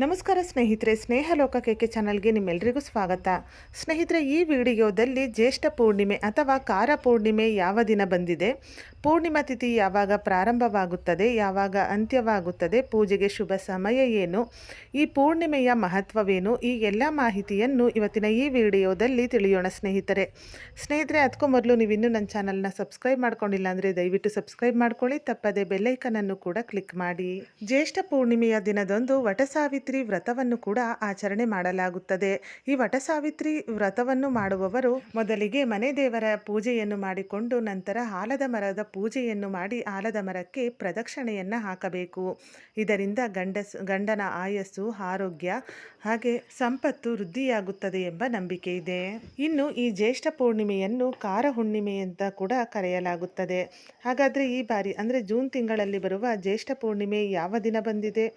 ನಮಸ್ಕಾರ ಸ್ನೇಹಿತರೆ, ಸ್ನೇಹ ಲೋಕ ಕೆಕೆ ಚಾನಲ್ಗೆ ನಿಮ್ಮೆಲ್ಲರಿಗೂ ಸ್ವಾಗತ. ಸ್ನೇಹಿತರೆ, ಈ ವಿಡಿಯೋದಲ್ಲಿ ಜ್ಯೇಷ್ಠ ಪೂರ್ಣಿಮೆ ಅಥವಾ ಕಾರ ಪೂರ್ಣಿಮೆ ಯಾವ ದಿನ ಬಂದಿದೆ, ಪೂರ್ಣಿಮಾ ತಿಥಿ ಯಾವಾಗ ಪ್ರಾರಂಭವಾಗುತ್ತದೆ, ಯಾವಾಗ ಅಂತ್ಯವಾಗುತ್ತದೆ, ಪೂಜೆಗೆ ಶುಭ ಸಮಯ ಏನು, ಈ ಪೂರ್ಣಿಮೆಯ ಮಹತ್ವವೇನು, ಈ ಎಲ್ಲ ಮಾಹಿತಿಯನ್ನು ಇವತ್ತಿನ ಈ ವಿಡಿಯೋದಲ್ಲಿ ತಿಳಿಯೋಣ. ಸ್ನೇಹಿತರೆ, ಅದಕ್ಕೂ ಮೊದಲು ನೀವು ಇನ್ನೂ ನನ್ನ ಚಾನಲ್ನ ಸಬ್ಸ್ಕ್ರೈಬ್ ಮಾಡ್ಕೊಂಡಿಲ್ಲ ಅಂದರೆ ದಯವಿಟ್ಟು ಸಬ್ಸ್ಕ್ರೈಬ್ ಮಾಡ್ಕೊಳ್ಳಿ, ತಪ್ಪದೆ ಬೆಲ್ಲೈಕನನ್ನು ಕೂಡ ಕ್ಲಿಕ್ ಮಾಡಿ. ಜ್ಯೇಷ್ಠ ಪೂರ್ಣಿಮೆಯ ದಿನದಂದು ವಟಸಾವಿತ್ರಿ ವ್ರತವನ್ನು ಕೂಡ ಆಚರಣೆ ಮಾಡಲಾಗುತ್ತದೆ. ಈ ವಟಸಾವಿತ್ರಿ ವ್ರತವನ್ನು ಮಾಡುವವರು ಮೊದಲಿಗೆ ಮನೆ ದೇವರ ಪೂಜೆಯನ್ನು ಮಾಡಿಕೊಂಡು ನಂತರ ಆಲದ ಮರದ ಪೂಜೆಯನ್ನು ಮಾಡಿ ಆಲದ ಮರಕ್ಕೆ ಪ್ರದಕ್ಷಿಣೆಯನ್ನ ಹಾಕಬೇಕು. ಇದರಿಂದ ಗಂಡನ ಆಯಸ್ಸು, ಆರೋಗ್ಯ ಹಾಗೆ ಸಂಪತ್ತು ವೃದ್ಧಿಯಾಗುತ್ತದೆ ಎಂಬ ನಂಬಿಕೆ ಇದೆ. ಇನ್ನು ಈ ಜ್ಯೇಷ್ಠ ಪೂರ್ಣಿಮೆಯನ್ನು ಕಾರ ಹುಣ್ಣಿಮೆ ಅಂತ ಕೂಡ ಕರೆಯಲಾಗುತ್ತದೆ. ಹಾಗಾದ್ರೆ ಈ ಬಾರಿ ಅಂದ್ರೆ ಜೂನ್ ತಿಂಗಳಲ್ಲಿ ಬರುವ ಜ್ಯೇಷ್ಠ ಪೂರ್ಣಿಮೆ ಯಾವ ದಿನ ಬಂದಿದೆ,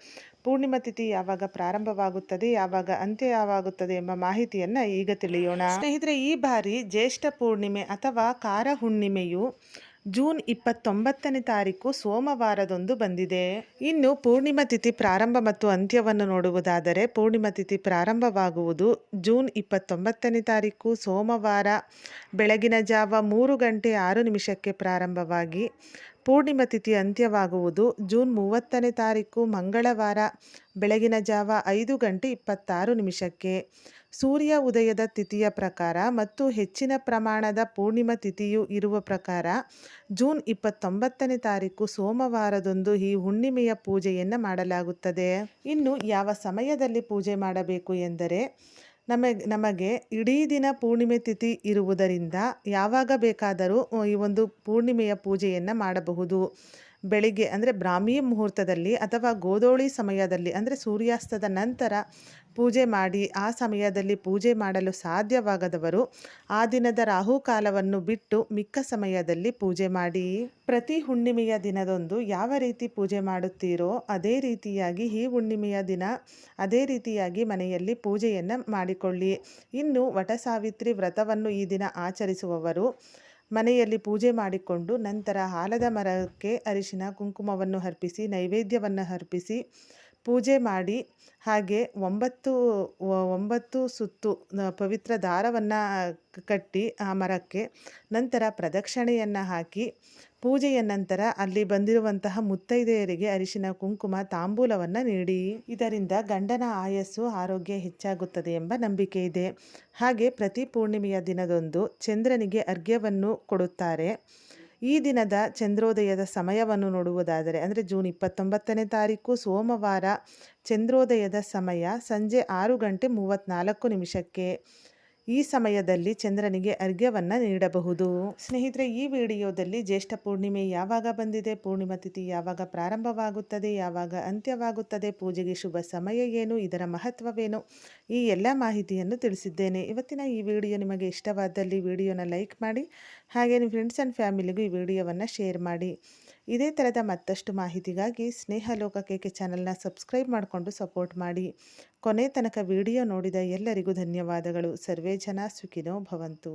ಪೂರ್ಣಿಮಾ ತಿಥಿ ಯಾವಾಗ ಪ್ರಾರಂಭವಾಗುತ್ತದೆ, ಯಾವಾಗ ಅಂತ್ಯ ಯಾವಾಗುತ್ತದೆ ಎಂಬ ಮಾಹಿತಿಯನ್ನ ಈಗ ತಿಳಿಯೋಣ. ಸ್ನೇಹಿತರೆ, ಈ ಬಾರಿ ಜ್ಯೇಷ್ಠ ಪೂರ್ಣಿಮೆ ಅಥವಾ ಕಾರ ಹುಣ್ಣಿಮೆಯು ಜೂನ್ 29ನೇ ತಾರೀಕು ಸೋಮವಾರದಂದು ಬಂದಿದೆ. ಇನ್ನು ಪೂರ್ಣಿಮಾ ತಿಥಿ ಪ್ರಾರಂಭ ಮತ್ತು ಅಂತ್ಯವನ್ನು ನೋಡುವುದಾದರೆ, ಪೂರ್ಣಿಮಾ ತಿಥಿ ಪ್ರಾರಂಭವಾಗುವುದು ಜೂನ್ 29ನೇ ತಾರೀಕು ಸೋಮವಾರ ಬೆಳಗಿನ ಜಾವ 3:06 ಪ್ರಾರಂಭವಾಗಿ ಪೂರ್ಣಿಮಾ ತಿಥಿ ಅಂತ್ಯವಾಗುವುದು ಜೂನ್ 30ನೇ ತಾರೀಕು ಮಂಗಳವಾರ ಬೆಳಗಿನ ಜಾವ 5:26. ಸೂರ್ಯ ಉದಯದ ತಿಥಿಯ ಪ್ರಕಾರ ಮತ್ತು ಹೆಚ್ಚಿನ ಪ್ರಮಾಣದ ಪೂರ್ಣಿಮಾ ತಿಥಿಯು ಇರುವ ಪ್ರಕಾರ ಜೂನ್ 29ನೇ ತಾರೀಕು ಸೋಮವಾರದಂದು ಈ ಹುಣ್ಣಿಮೆಯ ಪೂಜೆಯನ್ನು ಮಾಡಲಾಗುತ್ತದೆ. ಇನ್ನು ಯಾವ ಸಮಯದಲ್ಲಿ ಪೂಜೆ ಮಾಡಬೇಕು ಎಂದರೆ, ನಮಗೆ ಇಡೀ ದಿನ ಪೂರ್ಣಿಮೆ ತಿಥಿ ಇರುವುದರಿಂದ ಯಾವಾಗ ಬೇಕಾದರೂ ಈ ಒಂದು ಪೂರ್ಣಿಮೆಯ ಪೂಜೆಯನ್ನು ಮಾಡಬಹುದು. ಬೆಳಿಗ್ಗೆ ಅಂದರೆ ಬ್ರಾಹ್ಮಿ ಮುಹೂರ್ತದಲ್ಲಿ ಅಥವಾ ಗೋಧೂಳಿ ಸಮಯದಲ್ಲಿ ಅಂದರೆ ಸೂರ್ಯಾಸ್ತದ ನಂತರ ಪೂಜೆ ಮಾಡಿ ಆ ಸಮಯದಲ್ಲಿ ಪೂಜೆ ಮಾಡಲು ಸಾಧ್ಯವಾಗದವರು ಆ ದಿನದ ರಾಹುಕಾಲವನ್ನು ಬಿಟ್ಟು ಮಿಕ್ಕ ಸಮಯದಲ್ಲಿ ಪೂಜೆ ಮಾಡಿ. ಪ್ರತಿ ಹುಣ್ಣಿಮೆಯ ದಿನದಂದು ಯಾವ ರೀತಿ ಪೂಜೆ ಮಾಡುತ್ತೀರೋ ಅದೇ ರೀತಿಯಾಗಿ ಈ ಹುಣ್ಣಿಮೆಯ ದಿನ ಅದೇ ರೀತಿಯಾಗಿ ಮನೆಯಲ್ಲಿ ಪೂಜೆಯನ್ನು ಮಾಡಿಕೊಳ್ಳಿ. ಇನ್ನು ವಟಸಾವಿತ್ರಿ ವ್ರತವನ್ನು ಈ ದಿನ ಆಚರಿಸುವವರು ಮನೆಯಲ್ಲಿ ಪೂಜೆ ಮಾಡಿಕೊಂಡು ನಂತರ ಆಲದ ಮರಕ್ಕೆ ಅರಿಶಿನ ಕುಂಕುಮವನ್ನು ಅರ್ಪಿಸಿ ನೈವೇದ್ಯವನ್ನು ಅರ್ಪಿಸಿ ಪೂಜೆ ಮಾಡಿ ಹಾಗೆ 9 ಸುತ್ತು ಪವಿತ್ರ ದಾರವನ್ನು ಕಟ್ಟಿ ಆ ಮರಕ್ಕೆ ನಂತರ ಪ್ರದಕ್ಷಿಣೆಯನ್ನು ಹಾಕಿ ಪೂಜೆಯ ನಂತರ ಅಲ್ಲಿ ಬಂದಿರುವಂತಹ ಮುತ್ತೈದೆಯರಿಗೆ ಅರಿಶಿನ ಕುಂಕುಮ ತಾಂಬೂಲವನ್ನು ನೀಡಿ. ಇದರಿಂದ ಗಂಡನ ಆಯಸ್ಸು, ಆರೋಗ್ಯ ಹೆಚ್ಚಾಗುತ್ತದೆ ಎಂಬ ನಂಬಿಕೆ ಇದೆ. ಹಾಗೆ ಪ್ರತಿ ಪೂರ್ಣಿಮೆಯ ದಿನದಂದು ಚಂದ್ರನಿಗೆ ಅರ್ಘ್ಯವನ್ನು ಕೊಡುತ್ತಾರೆ. ಈ ದಿನದ ಚಂದ್ರೋದಯದ ಸಮಯವನ್ನು ನೋಡುವುದಾದರೆ ಅಂದರೆ ಜೂನ್ 29ನೇ ತಾರೀಕು ಸೋಮವಾರ ಚಂದ್ರೋದಯದ ಸಮಯ ಸಂಜೆ 6:34. ಈ ಸಮಯದಲ್ಲಿ ಚಂದ್ರನಿಗೆ ಅರ್ಘ್ಯವನ್ನು ನೀಡಬಹುದು. ಸ್ನೇಹಿತರೆ, ಈ ವಿಡಿಯೋದಲ್ಲಿ ಜ್ಯೇಷ್ಠ ಪೂರ್ಣಿಮೆ ಯಾವಾಗ ಬಂದಿದೆ, ಪೂರ್ಣಿಮಾ ತಿಥಿ ಯಾವಾಗ ಪ್ರಾರಂಭವಾಗುತ್ತದೆ, ಯಾವಾಗ ಅಂತ್ಯವಾಗುತ್ತದೆ, ಪೂಜೆಗೆ ಶುಭ ಸಮಯ ಏನು, ಇದರ ಮಹತ್ವವೇನು, ಈ ಎಲ್ಲ ಮಾಹಿತಿಯನ್ನು ತಿಳಿಸಿದ್ದೇನೆ. ಇವತ್ತಿನ ಈ ವಿಡಿಯೋ ನಿಮಗೆ ಇಷ್ಟವಾದಲ್ಲಿ ವಿಡಿಯೋನ ಲೈಕ್ ಮಾಡಿ, ಹಾಗೆ ನಿಮ್ಮ ಫ್ರೆಂಡ್ಸ್ ಆ್ಯಂಡ್ ಫ್ಯಾಮಿಲಿಗೂ ಈ ವಿಡಿಯೋವನ್ನು ಶೇರ್ ಮಾಡಿ. ಇದೇ ಥರದ ಮತ್ತಷ್ಟು ಮಾಹಿತಿಗಾಗಿ ಸ್ನೇಹ ಲೋಕ ಕೆಕೆ ಚಾನಲ್ನ ಸಬ್ಸ್ಕ್ರೈಬ್ ಮಾಡಿಕೊಂಡು ಸಪೋರ್ಟ್ ಮಾಡಿ. ಕೊನೆ ತನಕ ವಿಡಿಯೋ ನೋಡಿದ ಎಲ್ಲರಿಗೂ ಧನ್ಯವಾದಗಳು. ಸರ್ವೇ ಜನ ಸುಖಿನೋ ಭವಂತು.